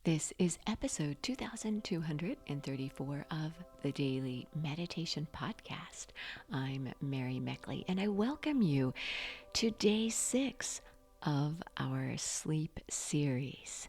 This is episode 2234 of the Daily Meditation Podcast. I'm Mary Meckley, and I welcome you to day 6 of our sleep series.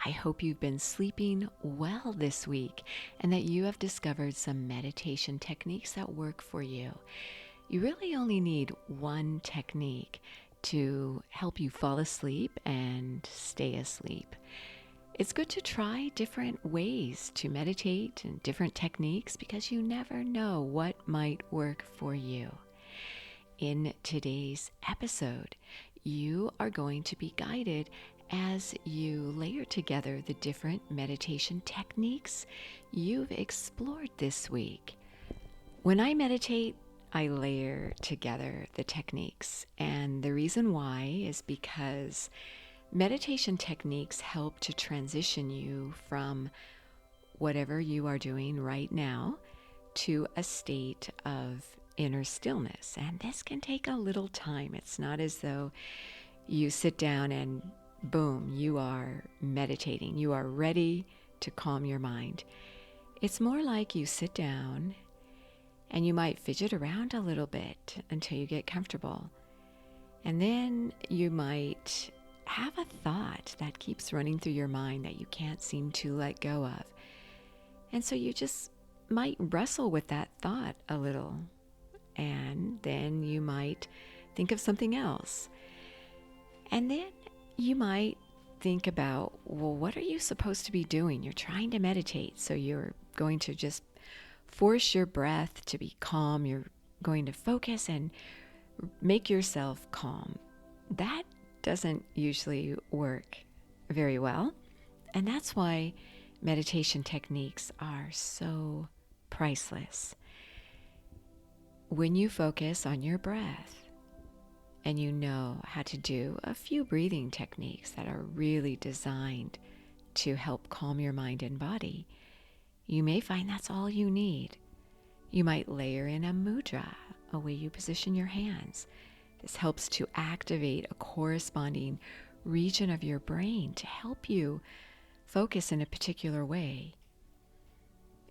I hope you've been sleeping well this week and that you have discovered some meditation techniques that work for you. You really only need one technique to help you fall asleep and stay asleep. It's good to try different ways to meditate and different techniques because you never know what might work for you. In today's episode, you are going to be guided as you layer together the different meditation techniques you've explored this week. When I meditate, I layer together the techniques, and the reason why is because meditation techniques help to transition you from whatever you are doing right now to a state of inner stillness. And this can take a little time. It's not as though you sit down and boom, you are meditating. You are ready to calm your mind. It's more like you sit down and you might fidget around a little bit until you get comfortable. And then you might have a thought that keeps running through your mind that you can't seem to let go of. And so you just might wrestle with that thought a little. And then you might think of something else. And then you might think about, well, what are you supposed to be doing? You're trying to meditate, so you're going to just force your breath to be calm. You're going to focus and make yourself calm. That doesn't usually work very well. And that's why meditation techniques are so priceless. When you focus on your breath and you know how to do a few breathing techniques that are really designed to help calm your mind and body, you may find that's all you need. You might layer in a mudra, a way you position your hands. This helps to activate a corresponding region of your brain to help you focus in a particular way.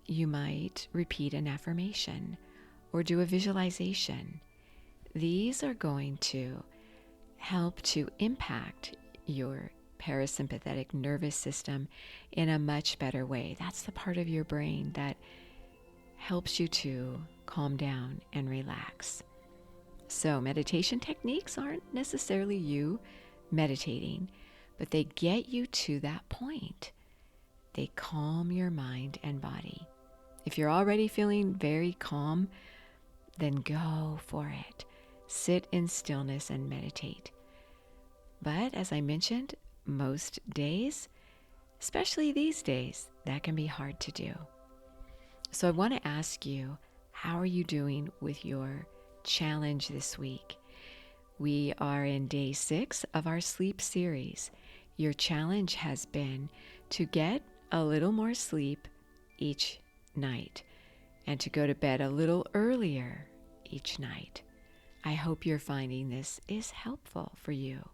You might repeat an affirmation or do a visualization. These are going to help to impact your parasympathetic nervous system in a much better way. That's the part of your brain that helps you to calm down and relax. So meditation techniques aren't necessarily you meditating, but they get you to that point. They calm your mind and body. If you're already feeling very calm, then go for it. Sit in stillness and meditate. But as I mentioned, most days, especially these days, that can be hard to do. So I want to ask you, how are you doing with your challenge this week? We are in day 6 of our sleep series. Your challenge has been to get a little more sleep each night and to go to bed a little earlier each night. I hope you're finding this is helpful for you.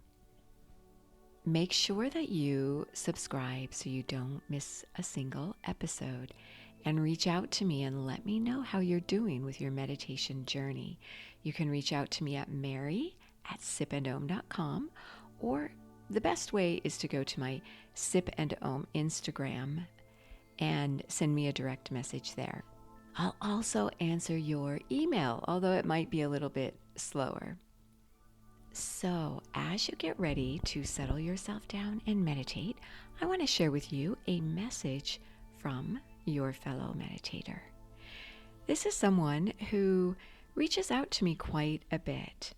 Make sure that you subscribe so you don't miss a single episode, and reach out to me and let me know how you're doing with your meditation journey. You can reach out to me at mary@sipandom.com, or the best way is to go to my Sip and Om Instagram and send me a direct message there. I'll also answer your email, although it might be a little bit slower. So as you get ready to settle yourself down and meditate, I want to share with you a message from your fellow meditator. This is someone who reaches out to me quite a bit.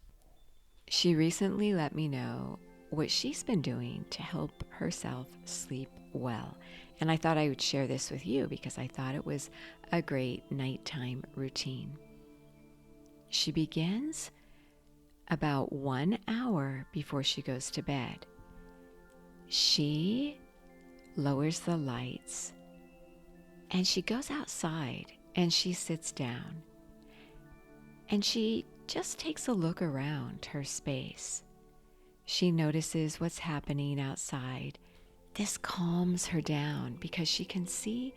She recently let me know what she's been doing to help herself sleep well. And I thought I would share this with you because I thought it was a great nighttime routine. She begins about 1 hour before she goes to bed. She lowers the lights and she goes outside and she sits down and she just takes a look around her space. She notices what's happening outside, this calms her down because she can see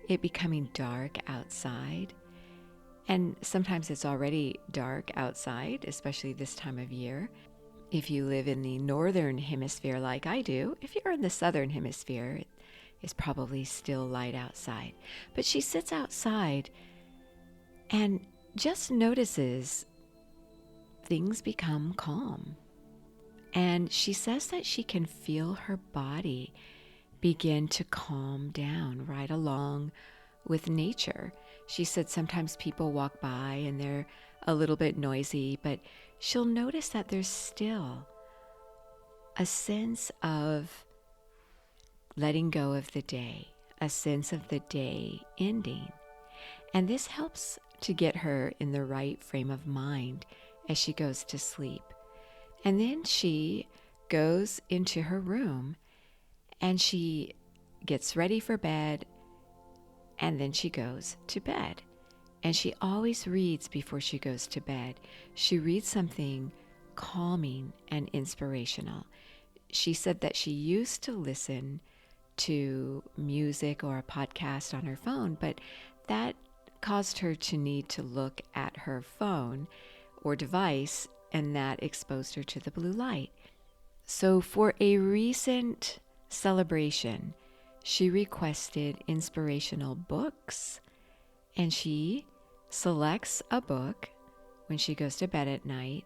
it becoming dark outside. And sometimes it's already dark outside, especially this time of year. If you live in the northern hemisphere like I do, if you're in the southern hemisphere, it's probably still light outside. But she sits outside and just notices things become calm. And she says that she can feel her body begin to calm down right along with nature. She said sometimes people walk by and they're a little bit noisy, but she'll notice that there's still a sense of letting go of the day, a sense of the day ending. And this helps to get her in the right frame of mind as she goes to sleep. And then she goes into her room and she gets ready for bed, and then she goes to bed. And she always reads before she goes to bed. She reads something calming and inspirational. She said that she used to listen to music or a podcast on her phone, but that caused her to need to look at her phone or device, and that exposed her to the blue light. So for a recent celebration, she requested inspirational books, and she selects a book when she goes to bed at night,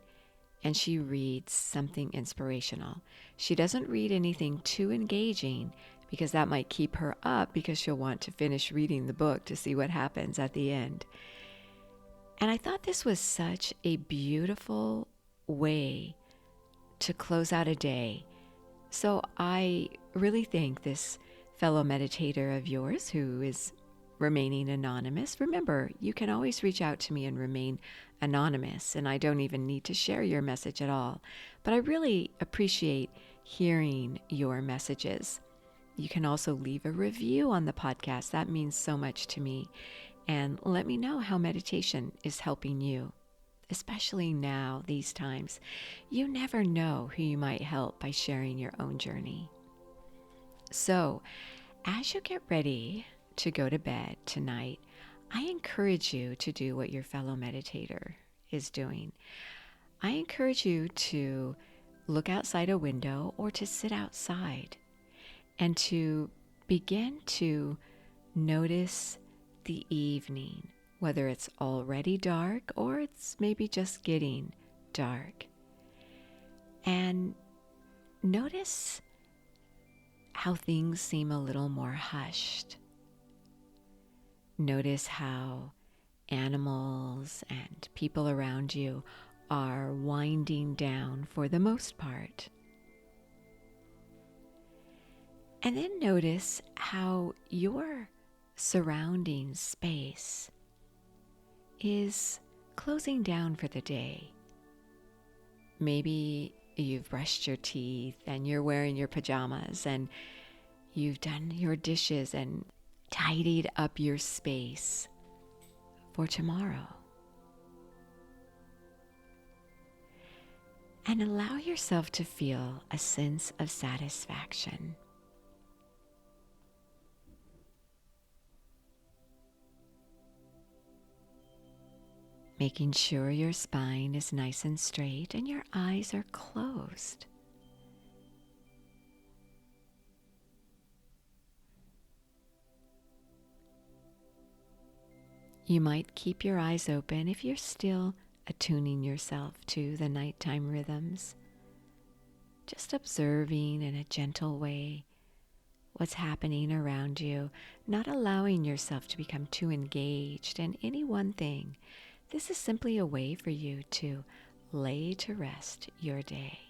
and she reads something inspirational. She doesn't read anything too engaging because that might keep her up because she'll want to finish reading the book to see what happens at the end. And I thought this was such a beautiful way to close out a day. So I really thank this fellow meditator of yours who is remaining anonymous. Remember, you can always reach out to me and remain anonymous, and I don't even need to share your message at all. But I really appreciate hearing your messages. You can also leave a review on the podcast. That means so much to me. And let me know how meditation is helping you, especially now, these times. You never know who you might help by sharing your own journey. So, as you get ready to go to bed tonight, I encourage you to do what your fellow meditator is doing. I encourage you to look outside a window or to sit outside and to begin to notice the evening, whether it's already dark or it's maybe just getting dark. And notice how things seem a little more hushed. Notice how animals and people around you are winding down for the most part. And then notice how your surrounding space is closing down for the day. Maybe you've brushed your teeth and you're wearing your pajamas and you've done your dishes and tidied up your space for tomorrow. And allow yourself to feel a sense of satisfaction. Making sure your spine is nice and straight and your eyes are closed. You might keep your eyes open if you're still attuning yourself to the nighttime rhythms, just observing in a gentle way what's happening around you, not allowing yourself to become too engaged in any one thing. This is simply a way for you to lay to rest your day.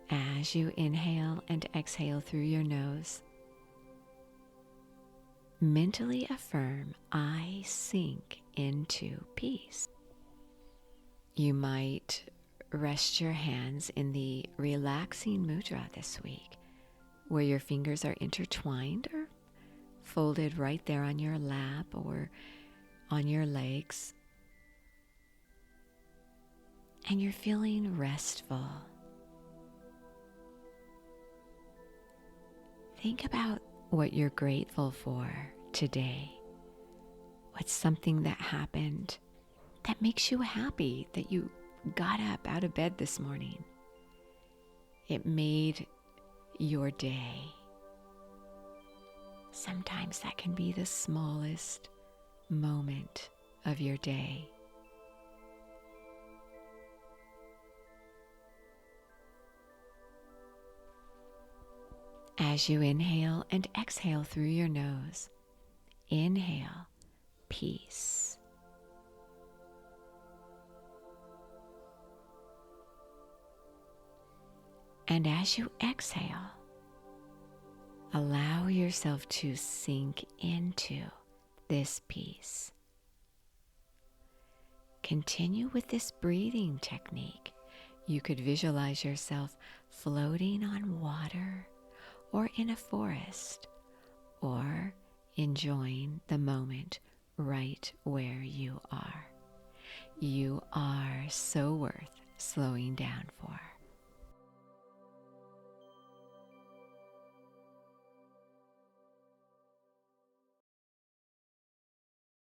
As you inhale and exhale through your nose, mentally affirm, I sink into peace. You might rest your hands in the relaxing mudra this week, where your fingers are intertwined or folded right there on your lap or on your legs. and you're feeling restful. Think about what you're grateful for today. What's something that happened that makes you happy that you got up out of bed this morning? It made your day. Sometimes that can be the smallest moment of your day. As you inhale and exhale through your nose, inhale, peace. And as you exhale, allow yourself to sink into this peace. Continue with this breathing technique. You could visualize yourself floating on water or in a forest, or enjoying the moment right where you are. You are so worth slowing down for.